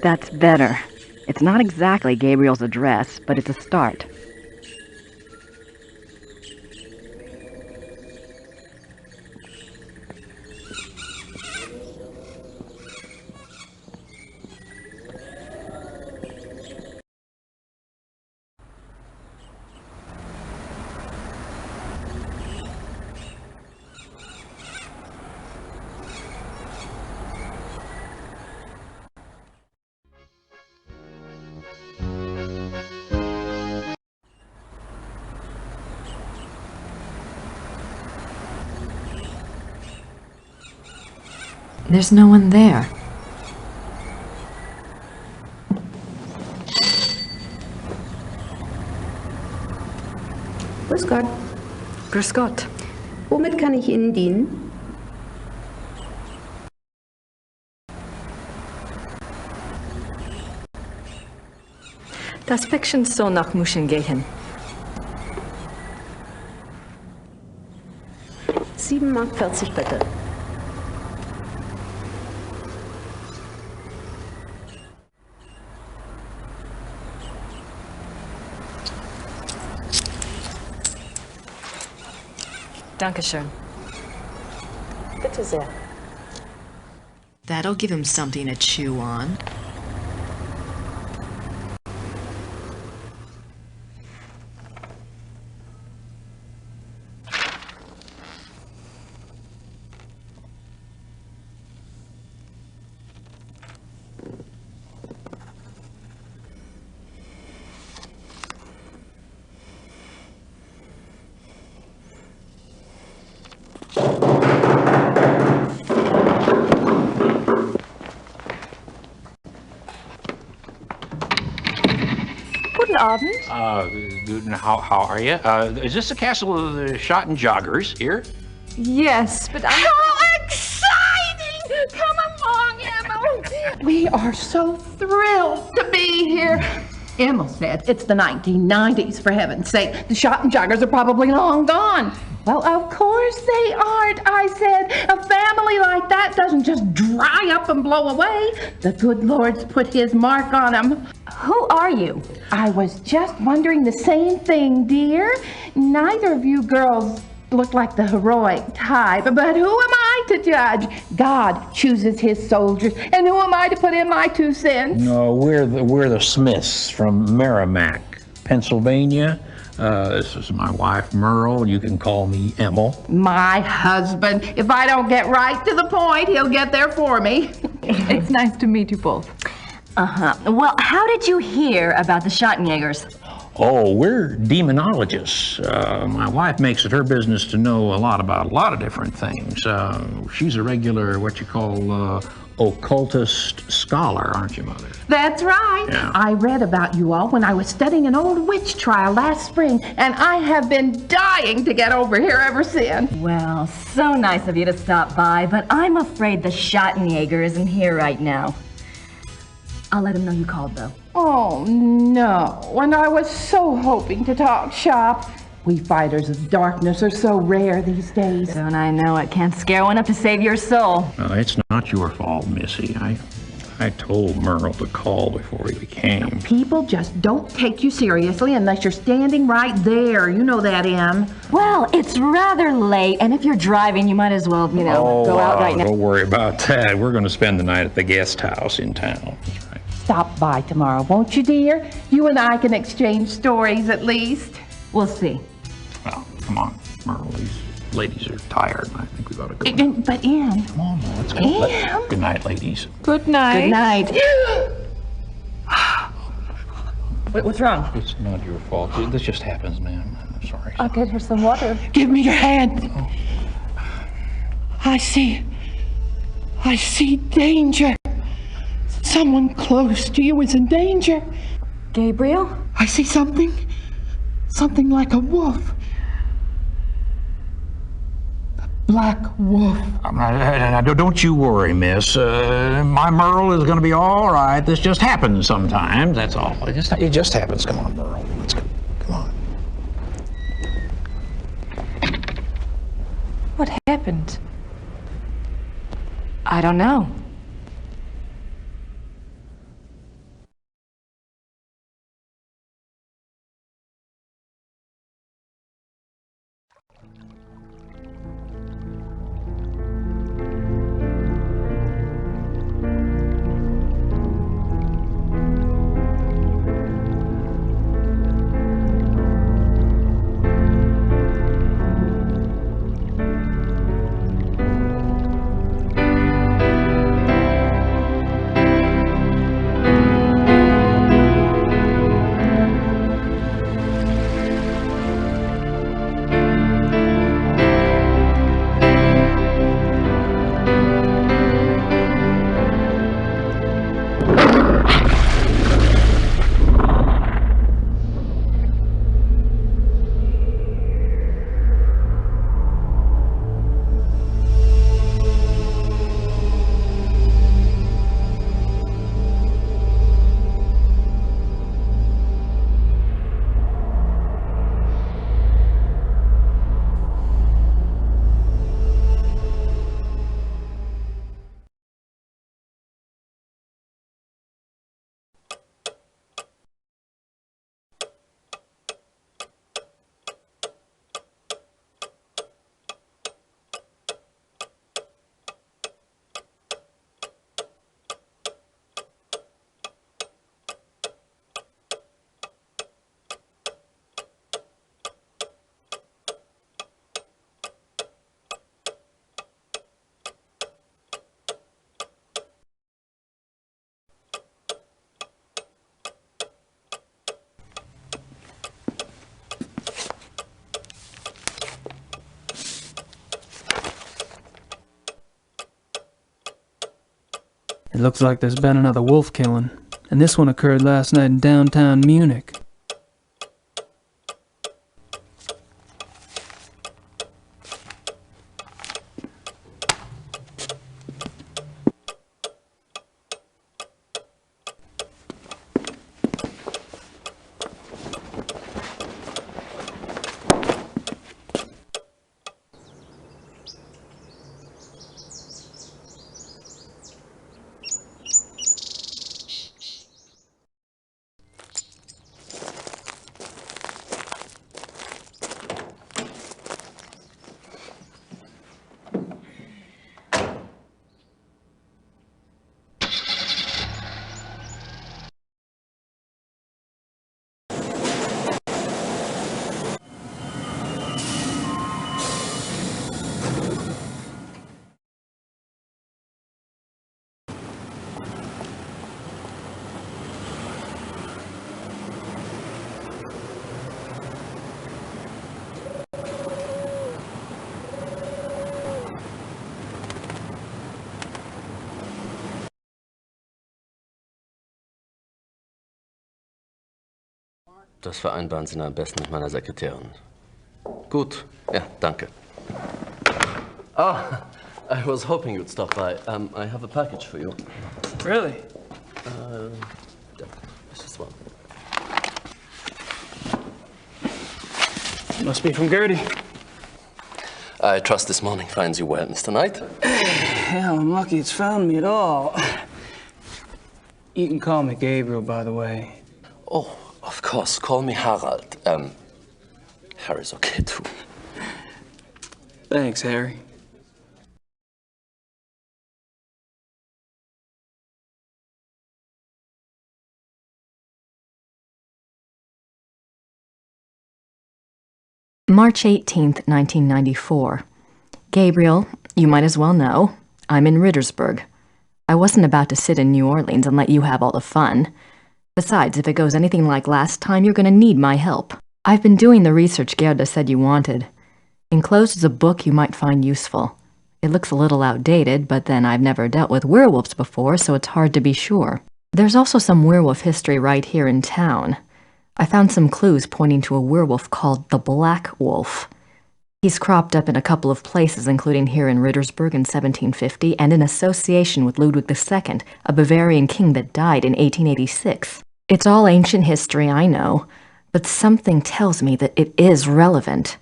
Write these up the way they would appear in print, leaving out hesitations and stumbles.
That's better. It's not exactly Gabriel's address, but it's a start. There's no one there. Grüß Gott. Grüß Gott. Womit kann ich Ihnen dienen? Das Päckchen soll nach München gehen. 7,40 Mark bitte. Dankeschön. Bitte sehr. That'll give him something to chew on. How are you? Is this the castle of the shot and joggers here? Yes, but I'm... How exciting! Come along, Emma. We are so thrilled to be here. Emma said it's the 1990s, for heaven's sake. The shot and joggers are probably long gone. Well, of course they aren't, I said. A family like that doesn't just dry up and blow away. The good Lord's put his mark on them. Who are you? I was just wondering the same thing, dear. Neither of you girls look like the heroic type, but who am I to judge? God chooses his soldiers, and who am I to put in my 2 cents? No, we're the Smiths from Merrimack, Pennsylvania. This is my wife, Merle. You can call me Emil. My husband. If I don't get right to the point, he'll get there for me. It's nice to meet you both. Well, how did you hear about the Schottenjägers? Oh, we're demonologists. My wife makes it her business to know a lot about a lot of different things. She's a regular, what you call, occultist scholar, aren't you, Mother? That's right. Yeah. I read about you all when I was studying an old witch trial last spring, and I have been dying to get over here ever since. Well, so nice of you to stop by, but I'm afraid the Schottenjäger isn't here right now. I'll let him know you called, though. Oh, no. And I was so hoping to talk shop. We fighters of darkness are so rare these days. Don't I know it? Can't scare one up to save your soul. No, it's not your fault, Missy. I told Merle to call before he came. People just don't take you seriously unless you're standing right there. You know that, Em. Well, it's rather late, and if you're driving, you might as well, go out right now. Don't worry about that. We're going to spend the night at the guest house in town. That's right. Stop by tomorrow, won't you, dear? You and I can exchange stories at least. We'll see. Well, come on, Merle. These ladies are tired, and I think we ought to go. But, Em. Come on, let's go. Em. Good night, ladies. Good night. Good night. What's wrong? It's not your fault. This just happens, ma'am. I'm sorry. I'll get her some water. Give me your hand. Oh. I see danger. Someone close to you is in danger. Gabriel? I see something like a wolf. A black wolf. Now, don't you worry, miss. My Merle is going to be all right. This just happens sometimes, that's all. It just happens. Come on, Merle. Let's go. Come on. What happened? I don't know. It looks like there's been another wolf killing, and this one occurred last night in downtown Munich. Das vereinbaren Sie am besten mit meiner Sekretärin. Gut, ja, danke. Ah, I was hoping you'd stop by. I have a package for you. Really? Yeah, this is one. Must be from Gertie. I trust this morning finds you well, Mr. Knight. Hell, I'm lucky it's found me at all. You can call me Gabriel, by the way. Oh, of course, call me Harald. Harry's okay too. Thanks, Harry. March 18th, 1994. Gabriel, you might as well know, I'm in Rittersburg. I wasn't about to sit in New Orleans and let you have all the fun. Besides, if it goes anything like last time, you're gonna need my help. I've been doing the research Gerda said you wanted. Enclosed is a book you might find useful. It looks a little outdated, but then I've never dealt with werewolves before, so it's hard to be sure. There's also some werewolf history right here in town. I found some clues pointing to a werewolf called the Black Wolf. He's cropped up in a couple of places, including here in Rittersburg in 1750, and in association with Ludwig II, a Bavarian king that died in 1886. It's all ancient history, I know, but something tells me that it is relevant.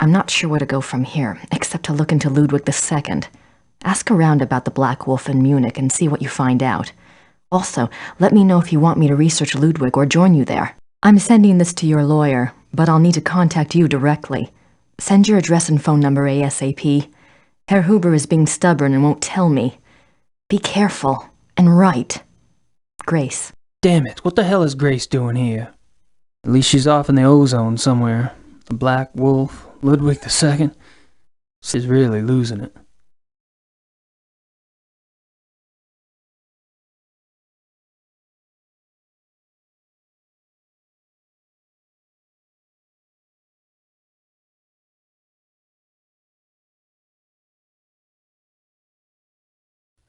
I'm not sure where to go from here, except to look into Ludwig II. Ask around about the Black Wolf in Munich and see what you find out. Also, let me know if you want me to research Ludwig or join you there. I'm sending this to your lawyer, but I'll need to contact you directly. Send your address and phone number ASAP. Herr Huber is being stubborn and won't tell me. Be careful and write. Grace. Damn it, what the hell is Grace doing here? At least she's off in the ozone somewhere. The Black Wolf, Ludwig II. She's really losing it.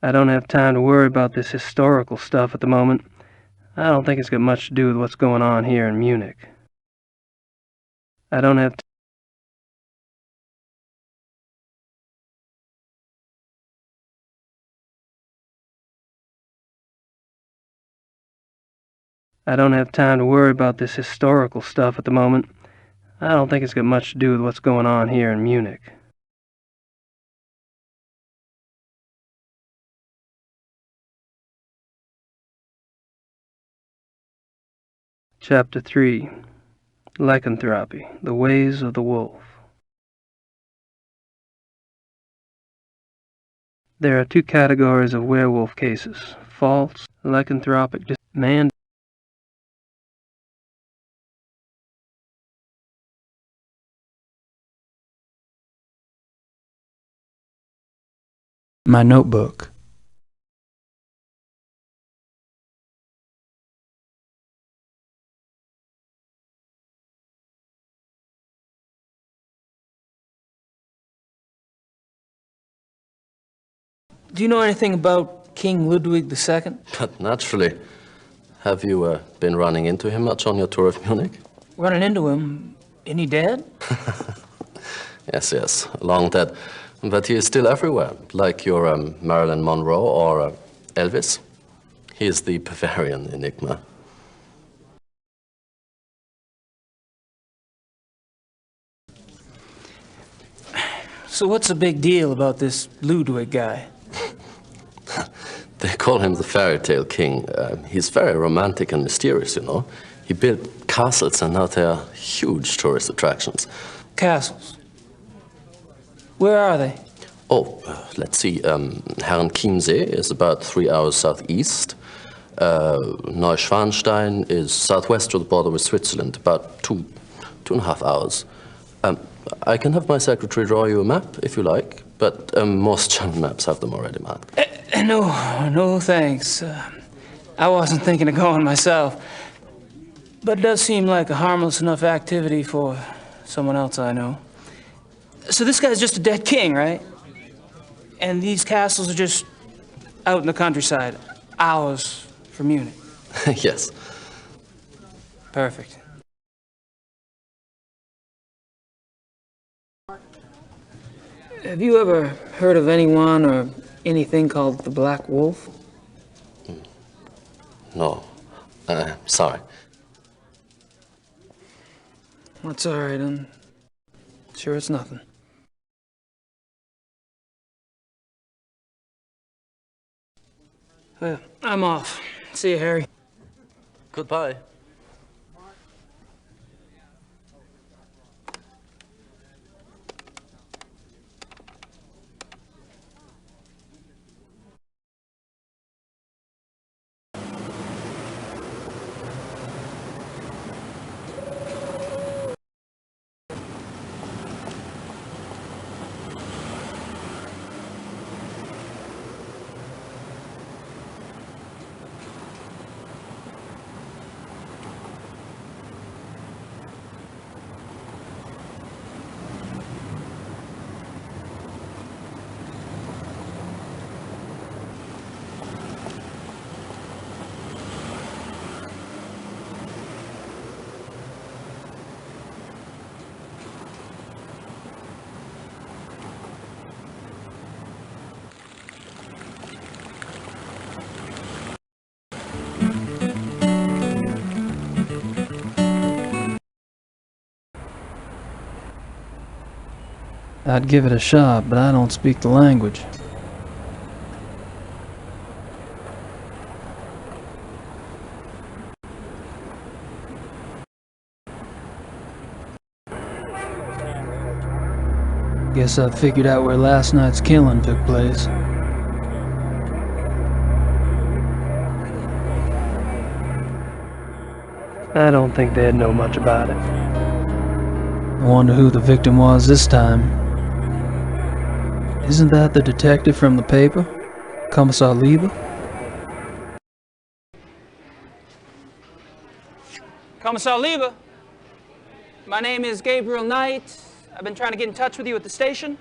I don't have time to worry about this historical stuff at the moment. I don't think it's got much to do with what's going on here in Munich. I don't have time to worry about this historical stuff at the moment. I don't think it's got much to do with what's going on here in Munich. Chapter 3. Lycanthropy, the Ways of the Wolf. There are two categories of werewolf cases: false, lycanthropic, man. My notebook. Do you know anything about King Ludwig II? But naturally. Have you been running into him much on your tour of Munich? Running into him? Isn't he dead? Yes, long dead. But he is still everywhere, like your Marilyn Monroe or Elvis. He is the Bavarian enigma. So what's the big deal about this Ludwig guy? They call him the fairy tale king. He's very romantic and mysterious, you know. He built castles and now they are huge tourist attractions. Castles? Where are they? Oh, let's see. Herrenchiemsee is about 3 hours southeast. Neuschwanstein is southwest of the border with Switzerland, about 2.5 hours. I can have my secretary draw you a map if you like, but most German maps have them already marked. No, thanks. I wasn't thinking of going myself. But it does seem like a harmless enough activity for someone else I know. So this guy's just a dead king, right? And these castles are just out in the countryside, hours from Munich. Yes. Perfect. Have you ever heard of anyone or anything called the Black Wolf? No. Sorry. That's all right, I'm sure it's nothing. Well, I'm off. See you, Harry. Goodbye. I'd give it a shot, but I don't speak the language. Guess I figured out where last night's killing took place. I don't think they'd know much about it. I wonder who the victim was this time. Isn't that the detective from the paper? Kommisar Leberem? Kommisar Leberem? My name is Gabriel Knight. I've been trying to get in touch with you at the station.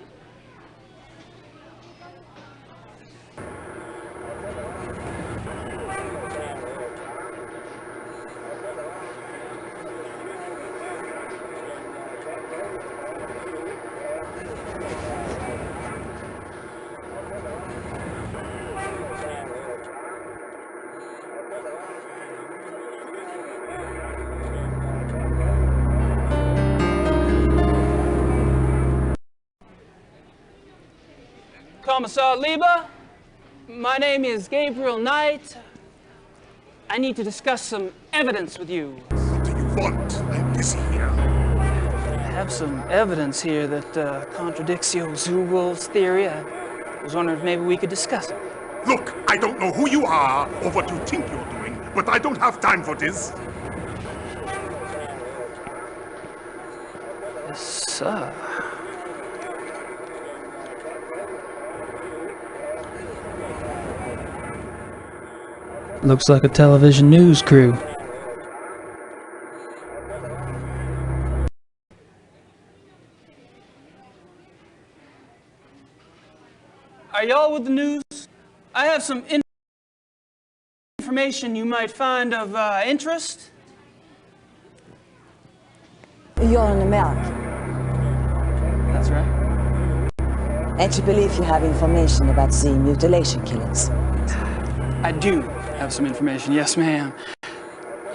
Kommisar Leberem, my name is Gabriel Knight. I need to discuss some evidence with you. What do you want? I'm busy here. I have some evidence here that contradicts your zoo wolves theory. I was wondering if maybe we could discuss it. Look, I don't know who you are or what you think you're doing, but I don't have time for this. Yes, sir. Looks like a television news crew. Are y'all with the news? I have some information you might find of interest? You're in America. That's right. And you believe you have information about the mutilation killings? I do have some information, yes, ma'am.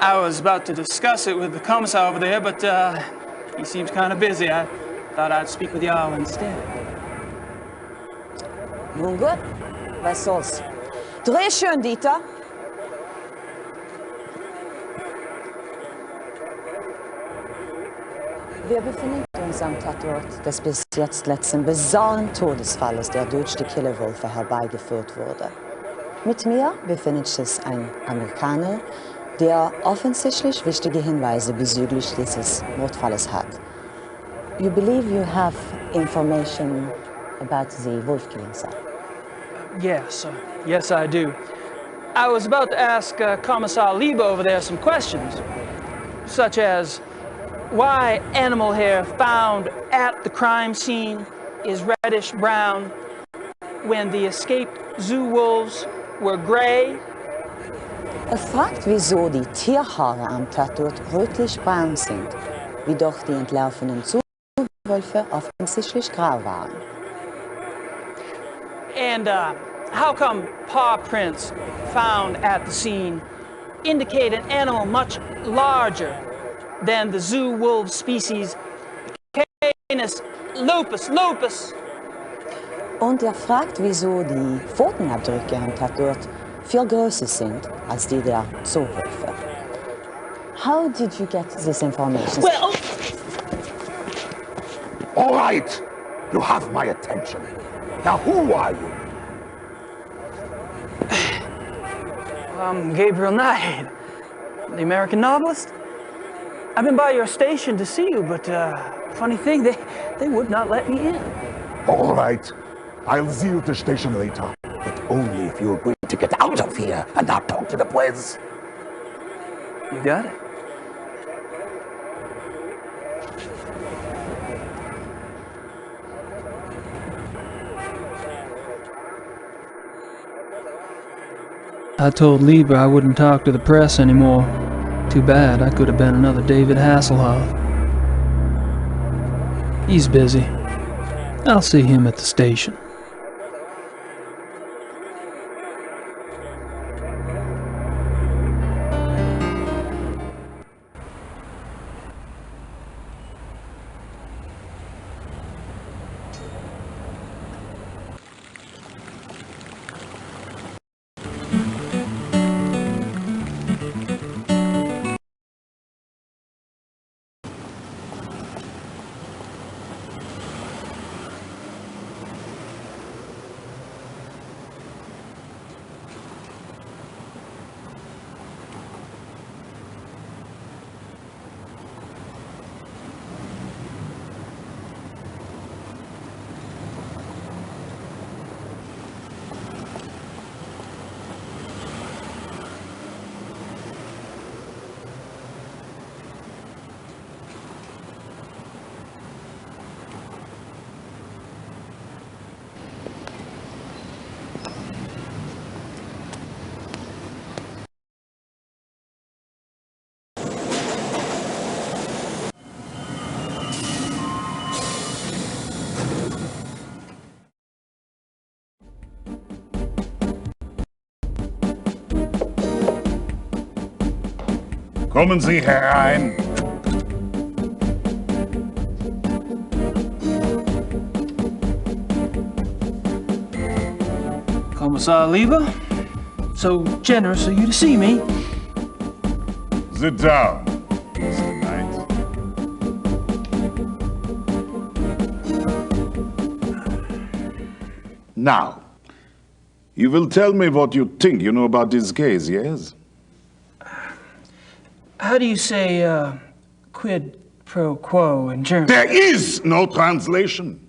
I was about to discuss it with the Kommisar over there, but he seems kind of busy. I thought I'd speak with y'all instead. Nun gut, was soll's. Dreh schön, Dieter. Wir befinden uns am Tatort des bis jetzt letzten bizarren Todesfalles der durch die Killerwölfe herbeigeführt wurde. Mit mir befindet sich ein Amerikaner, der offensichtlich wichtige Hinweise bezüglich dieses Mordfalles hat. You believe you have information about the wolf killing, sir? Yes, yes, I do. I was about to ask Kommisar Leberem over there some questions, such as why animal hair found at the crime scene is reddish-brown when the escaped zoo wolves were gray. Fragt, wieso die Tierhaare am Tatort rötlich-braun sind, wie doch die entlaufenen Zoowölfe offensichtlich grau waren. And how come paw prints found at the scene indicate an animal much larger than the zoo wolf species Canis lupus? Und fragt, wieso die Pfotenabdrücke am Tatort viel größer sind als die der Zoowölfe. How did you get this information? Well, All right, you have my attention. Now, who are you? I'm Gabriel Knight, the American novelist. I've been by your station to see you, but funny thing, they would not let me in. All right, I'll see you at the station later, but only if you agree to get out of here and not talk to the boys. You got it. I told Lieber I wouldn't talk to the press anymore. Too bad, I could have been another David Hasselhoff. He's busy. I'll see him at the station. Kommen Sie herein. Kommisar Leberem, so generous of you to see me. Sit down, Mr. Knight. Now, you will tell me what you think you know about this case, yes? How do you say quid pro quo in German? There is no translation.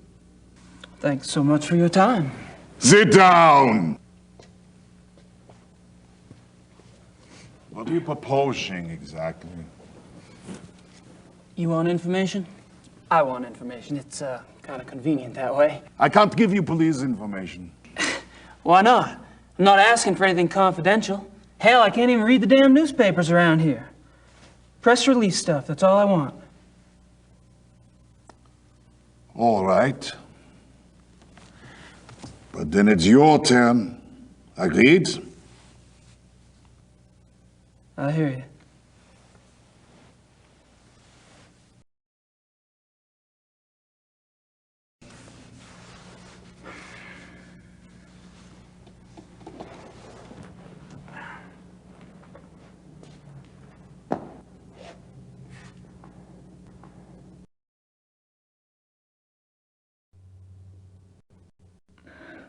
Thanks so much for your time. Sit down. What are you proposing exactly? You want information? I want information. It's kind of convenient that way. I can't give you police information. Why not? I'm not asking for anything confidential. Hell, I can't even read the damn newspapers around here. Press release stuff, that's all I want. All right. But then it's your turn. Agreed? I hear you.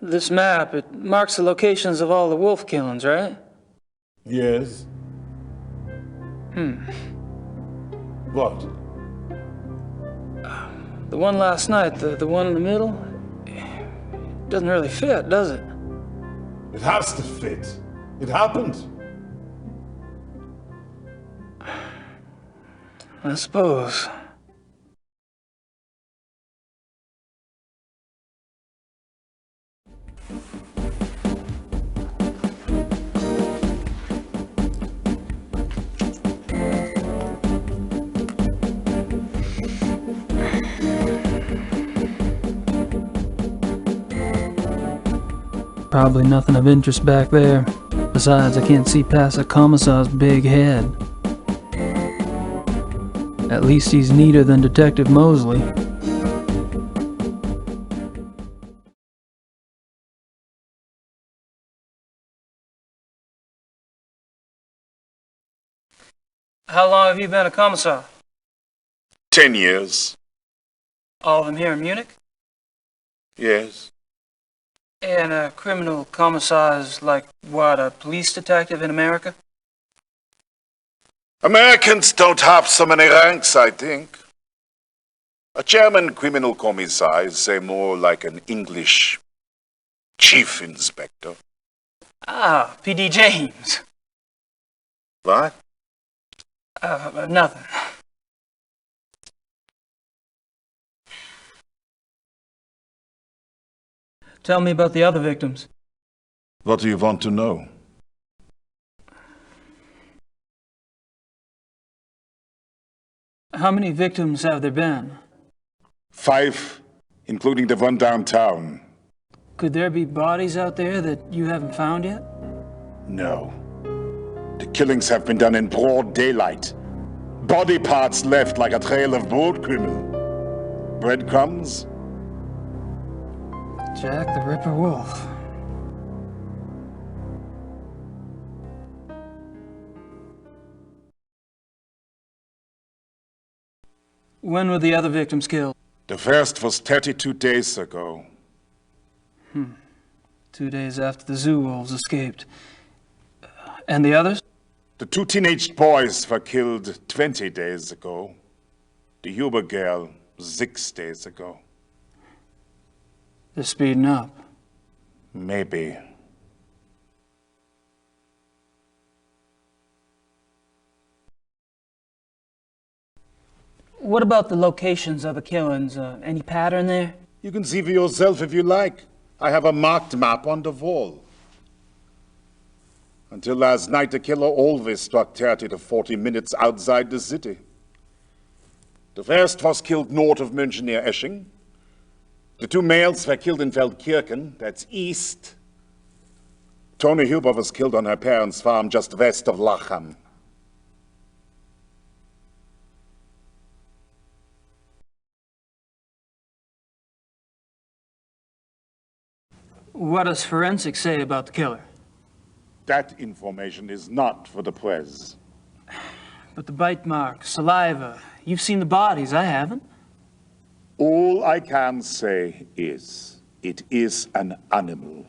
This map, it marks the locations of all the wolf killings, right? Yes. What? The one last night, the one in the middle, it doesn't really fit, does it? It has to fit. It happened. I suppose. Probably nothing of interest back there. Besides, I can't see past the Kommisar's big head. At least he's neater than Detective Mosley. How long have you been a commissar? 10 years. All of them here in Munich? Yes. And a criminal commissar is like, what, a police detective in America? Americans don't have so many ranks, I think. A German criminal commissar is, say, more like an English chief inspector. Ah, P.D. James. What? Nothing. Tell me about the other victims. What do you want to know? How many victims have there been? 5, including the one downtown. Could there be bodies out there that you haven't found yet? No. The killings have been done in broad daylight. Body parts left like a trail of boat criminal. Breadcrumbs? Jack the Ripper Wolf. When were the other victims killed? The first was 32 days ago. 2 days after the zoo wolves escaped. And the others? The 2 teenage boys were killed 20 days ago. The Huber girl 6 days ago. They're speeding up. Maybe. What about the locations of the killings? Any pattern there? You can see for yourself if you like. I have a marked map on the wall. Until last night, the killer always struck 30 to 40 minutes outside the city. The first was killed north of München near Esching. The 2 males were killed in Feldkirchen, that's east. Toni Huber was killed on her parents' farm just west of Lachem. What does forensics say about the killer? That information is not for the press. But the bite marks, saliva, you've seen the bodies, I haven't. All I can say is, it is an animal.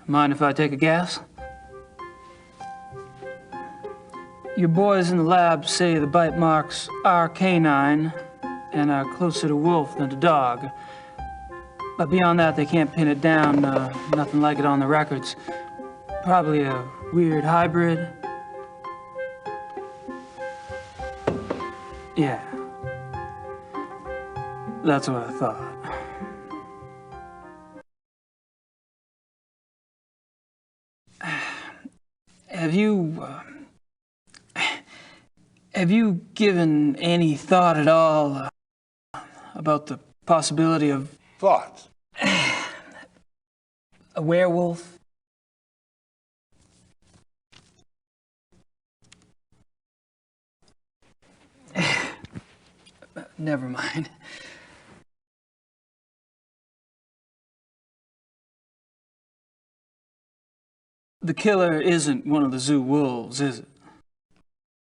Mind if I take a guess? Your boys in the lab say the bite marks are canine and are closer to wolf than to dog. But beyond that, they can't pin it down, nothing like it on the records. Probably a weird hybrid. Yeah. That's what I thought. have you given any thought at all about the possibility of... What? A werewolf? Never mind. The killer isn't one of the zoo wolves, is it?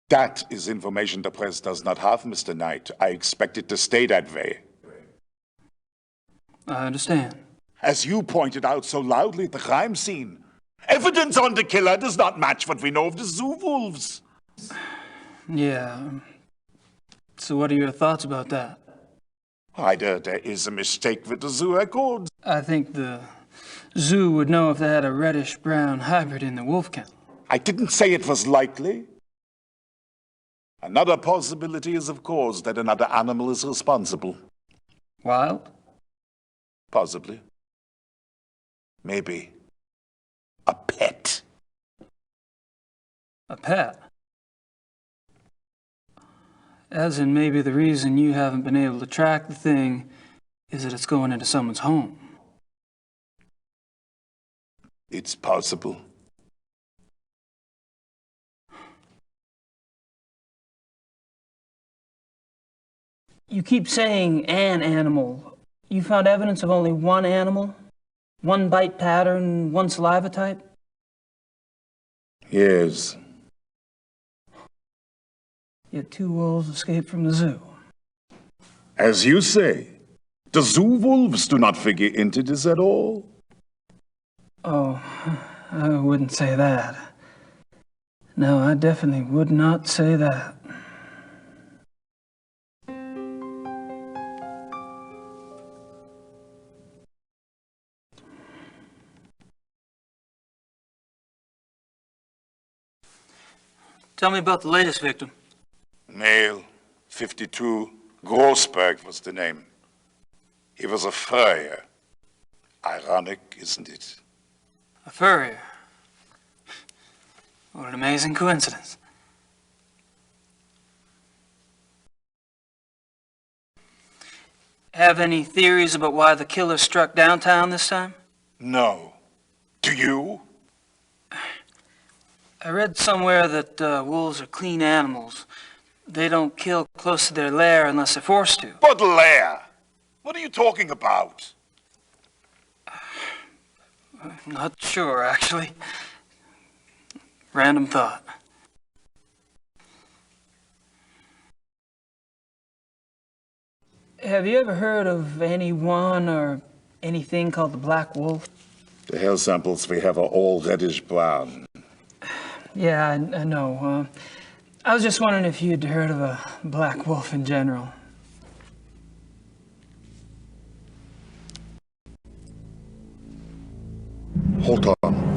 That is information the press does not have, Mr. Knight. I expect it to stay that way. I understand. As you pointed out so loudly at the crime scene, evidence on the killer does not match what we know of the zoo wolves. Yeah. So what are your thoughts about that? Either there is a mistake with the zoo records. I think the zoo would know if they had a reddish-brown hybrid in the wolf kennel. I didn't say it was likely. Another possibility is, of course, that another animal is responsible. Wild? Possibly. Maybe. A pet. A pet? As in, maybe the reason you haven't been able to track the thing is that it's going into someone's home. It's possible. You keep saying an animal. You found evidence of only one animal? One bite pattern, one saliva type? Yes. Yet 2 wolves escaped from the zoo. As you say, the zoo wolves do not figure into this at all. Oh, I wouldn't say that. No, I definitely would not say that. Tell me about the latest victim. Male, 52, Grossberg was the name. He was a furrier. Ironic, isn't it? A furrier? What an amazing coincidence. Have any theories about why the killer struck downtown this time? No. Do you? I read somewhere that wolves are clean animals. They don't kill close to their lair unless they're forced to. But lair? What are you talking about? Not sure, actually. Random thought. Have you ever heard of anyone or anything called the Black Wolf? The hair samples we have are all reddish-brown. Yeah, I know. I was just wondering if you'd heard of a black wolf in general. Hold on.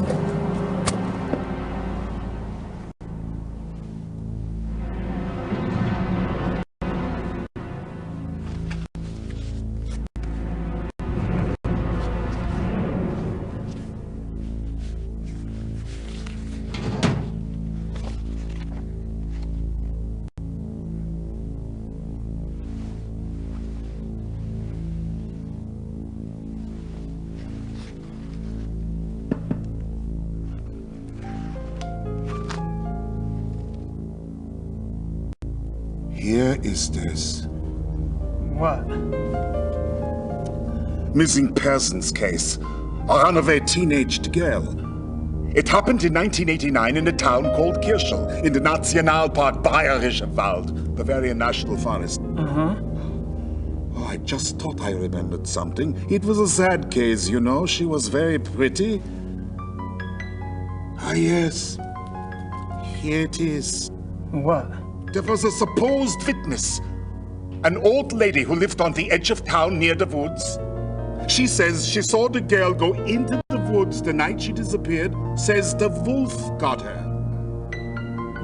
Here is this. What? Missing persons case. A runaway teenaged girl. It happened in 1989 in a town called Kirschel, in the Nationalpark Bayerischer Wald, Bavarian National Forest. Uh-huh. Oh, I just thought I remembered something. It was a sad case, you know. She was very pretty. Ah, yes. Here it is. What? There was a supposed witness. An old lady who lived on the edge of town near the woods. She says she saw the girl go into the woods the night she disappeared. Says the wolf got her.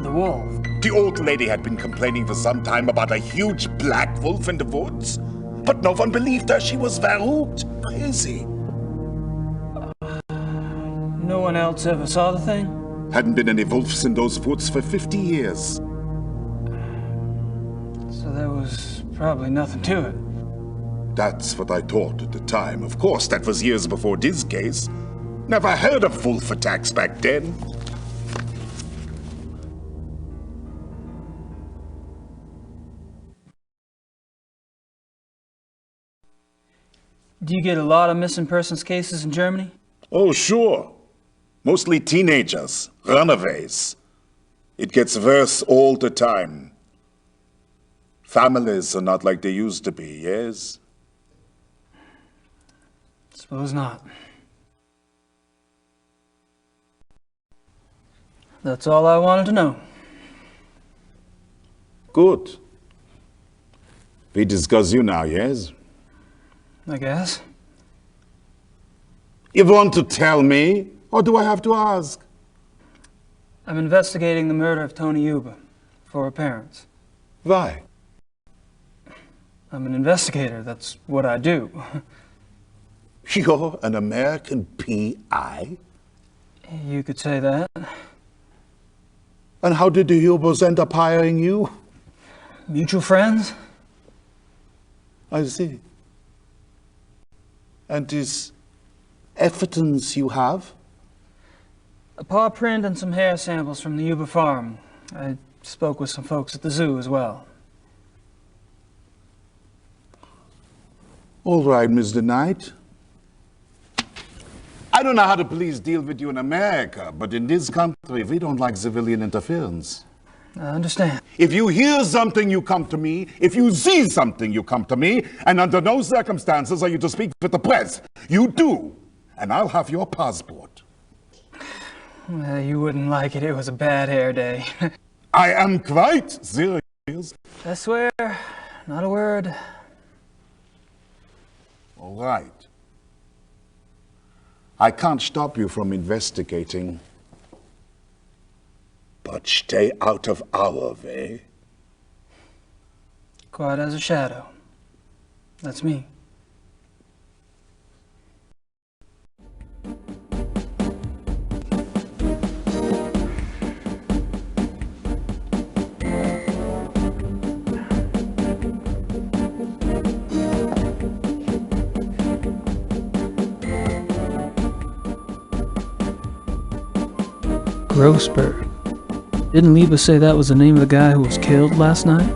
The wolf? The old lady had been complaining for some time about a huge black wolf in the woods. But no one believed her. She was verrückt, crazy. No one else ever saw the thing? Hadn't been any wolves in those woods for 50 years. So there was probably nothing to it. That's what I thought at the time. Of course, that was years before this case. Never heard of wolf attacks back then. Do you get a lot of missing persons cases in Germany? Oh, sure. Mostly teenagers, runaways. It gets worse all the time. Families are not like they used to be, yes? Suppose not. That's all I wanted to know. Good. We discuss you now, yes? I guess. You want to tell me, or do I have to ask? I'm investigating the murder of Tony Yuba for her parents. Why? I'm an investigator. That's what I do. You're an American PI? You could say that. And how did the Hubers end up hiring you? Mutual friends? I see. And this evidence you have? A paw print and some hair samples from the Yuba farm. I spoke with some folks at the zoo as well. All right, Mr. Knight. I don't know how the police deal with you in America, but in this country, we don't like civilian interference. I understand. If you hear something, you come to me. If you see something, you come to me. And under no circumstances are you to speak with the press. You do. And I'll have your passport. You wouldn't like it. It was a bad hair day. I am quite serious. I swear, not a word. All right. I can't stop you from investigating. But stay out of our way. Quiet as a shadow. That's me. Grossberg. Didn't Liebe say that was the name of the guy who was killed last night?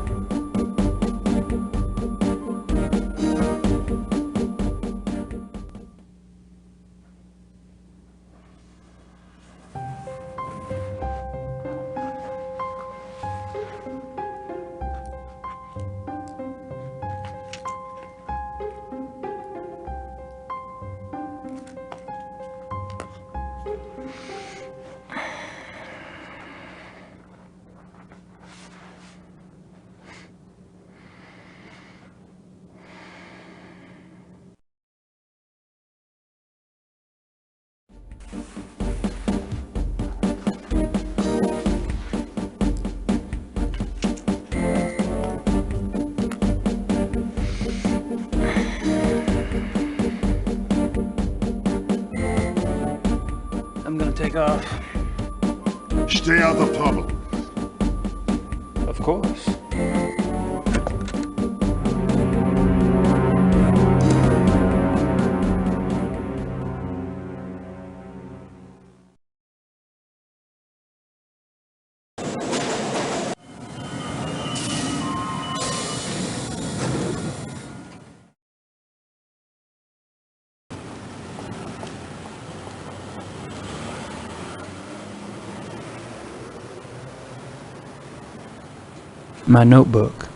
Take off. Stay out of trouble. Of course. My notebook.